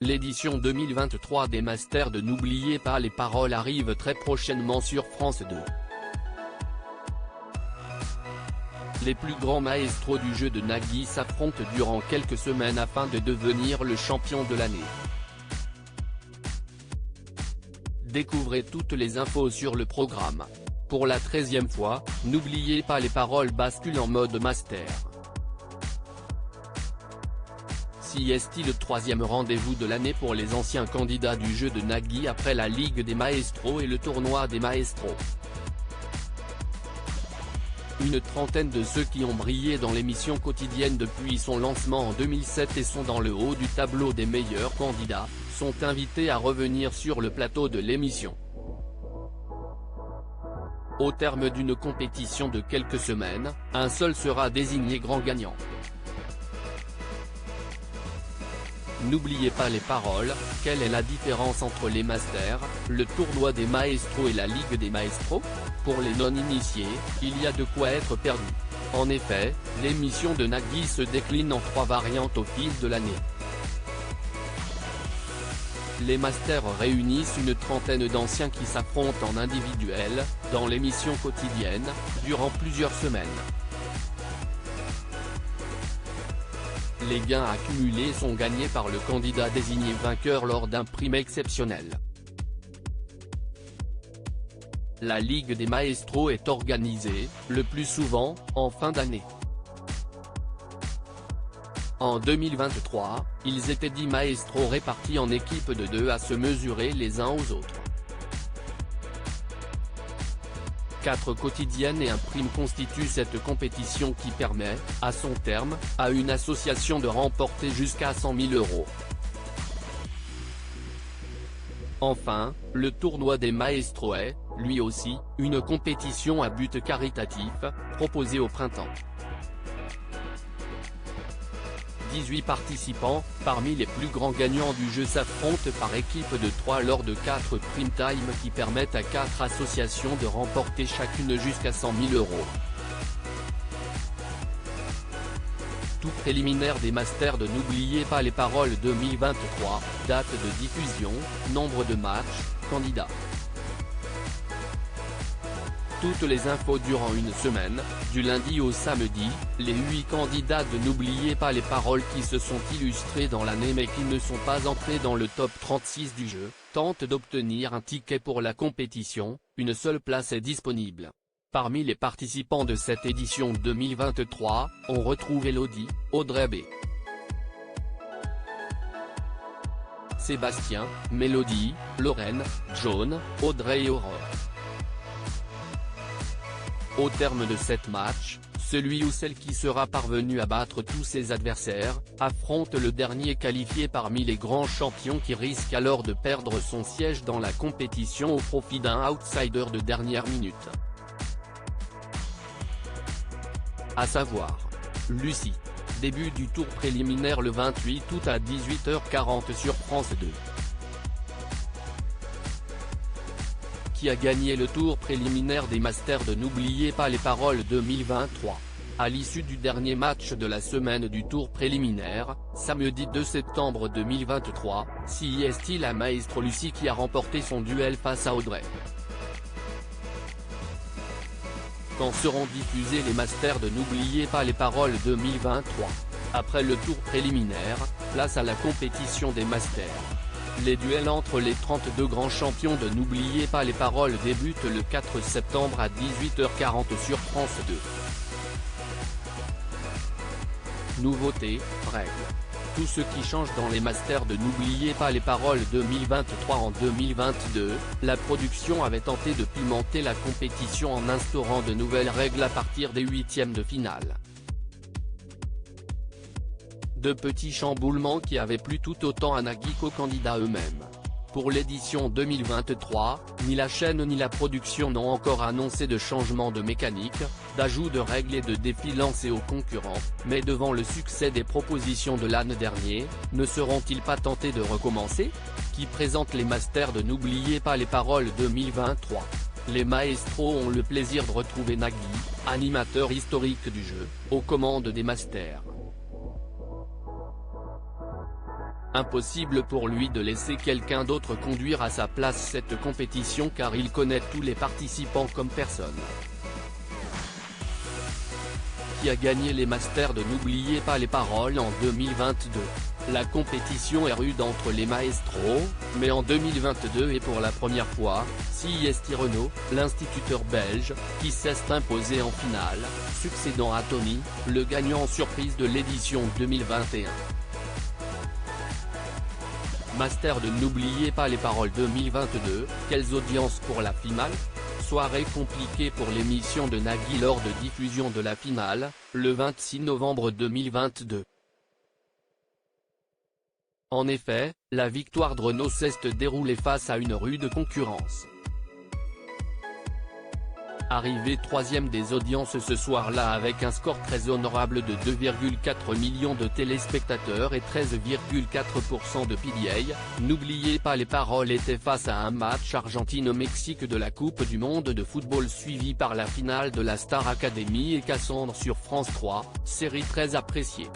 L'édition 2023 des Masters de N'oubliez pas les paroles arrive très prochainement sur France 2. Les plus grands maestros du jeu de Nagui s'affrontent durant quelques semaines afin de devenir le champion de l'année. Découvrez toutes les infos sur le programme. Pour la 13e fois, N'oubliez pas les paroles bascule en mode master. Si est-il le 3e rendez-vous de l'année pour les anciens candidats du jeu de Nagui après la Ligue des Maestros et le tournoi des Maestros. Une trentaine de ceux qui ont brillé dans l'émission quotidienne depuis son lancement en 2007 et sont dans le haut du tableau des meilleurs candidats, sont invités à revenir sur le plateau de l'émission. Au terme d'une compétition de quelques semaines, un seul sera désigné grand gagnant. N'oubliez pas les paroles, quelle est la différence entre les Masters, le tournoi des Maestros et la Ligue des Maestros? Pour les non-initiés, il y a de quoi être perdu. En effet, l'émission de Nagui se décline en 3 variantes au fil de l'année. Les Masters réunissent une trentaine d'anciens qui s'affrontent en individuel, dans l'émission quotidienne, durant plusieurs semaines. Les gains accumulés sont gagnés par le candidat désigné vainqueur lors d'un prime exceptionnel. La Ligue des Maestros est organisée, le plus souvent, en fin d'année. En 2023, ils étaient 10 maestros répartis en équipes de 2 à se mesurer les uns aux autres. 4 quotidiennes et un prime constituent cette compétition qui permet, à son terme, à une association de remporter jusqu'à 100 000 €. Enfin, le tournoi des Maestros est, lui aussi, une compétition à but caritatif, proposée au printemps. 18 participants, parmi les plus grands gagnants du jeu s'affrontent par équipe de 3 lors de 4 prime time qui permettent à 4 associations de remporter chacune jusqu'à 100 000 €. Tout préliminaire des Masters de N'oubliez pas les paroles 2023, date de diffusion, nombre de matchs, candidats. Toutes les infos durant une semaine, du lundi au samedi, les 8 candidats de N'oubliez pas les paroles qui se sont illustrés dans l'année mais qui ne sont pas entrés dans le top 36 du jeu, tentent d'obtenir un ticket pour la compétition, une seule place est disponible. Parmi les participants de cette édition 2023, on retrouve Elodie, Audrey B, Sébastien, Mélodie, Lorraine, John, Audrey et Aurore. Au terme de 7 matchs, celui ou celle qui sera parvenu à battre tous ses adversaires, affronte le dernier qualifié parmi les grands champions qui risque alors de perdre son siège dans la compétition au profit d'un outsider de dernière minute. À savoir, Lucie. Début du tour préliminaire le 28 août à 18h40 sur France 2. Qui a gagné le tour préliminaire des Masters de N'oubliez pas les paroles 2023. À l'issue du dernier match de la semaine du tour préliminaire, samedi 2 septembre 2023, si est-il la maestro Lucie qui a remporté son duel face à Audrey. Quand seront diffusés les Masters de N'oubliez pas les paroles 2023. Après le tour préliminaire, place à la compétition des Masters. Les duels entre les 32 grands champions de N'oubliez pas les paroles débutent le 4 septembre à 18h40 sur France 2. Nouveautés, règles. Tout ce qui change dans les Masters de N'oubliez pas les paroles 2023. En 2022, la production avait tenté de pimenter la compétition en instaurant de nouvelles règles à partir des 8e de finale. De petits chamboulements qui avaient plu tout autant à Nagui qu'aux candidats eux-mêmes. Pour l'édition 2023, ni la chaîne ni la production n'ont encore annoncé de changement de mécanique, d'ajout de règles et de défis lancés aux concurrents, mais devant le succès des propositions de l'année dernier, ne seront-ils pas tentés de recommencer? Qui présente les Masters de N'oubliez pas les paroles 2023. Les maestros ont le plaisir de retrouver Nagui, animateur historique du jeu, aux commandes des Masters. Impossible pour lui de laisser quelqu'un d'autre conduire à sa place cette compétition car il connaît tous les participants comme personne. Qui a gagné les Masters de N'oubliez pas les paroles en 2022. La compétition est rude entre les maestros, mais en 2022 et pour la première fois, c'est Renaud, l'instituteur belge, qui s'est imposé en finale, succédant à Tony, le gagnant surprise de l'édition 2021. Master de N'oubliez pas les paroles 2022, quelles audiences pour la finale? Soirée compliquée pour l'émission de Nagui lors de diffusion de la finale, le 26 novembre 2022. En effet, la victoire de Renaud s'est déroulée face à une rude concurrence. Arrivé troisième des audiences ce soir-là avec un score très honorable de 2,4 millions de téléspectateurs et 13,4% de PDA, N'oubliez pas les paroles était face à un match Argentine-Mexique de la Coupe du Monde de football suivi par la finale de la Star Academy et Cassandre sur France 3, série très appréciée.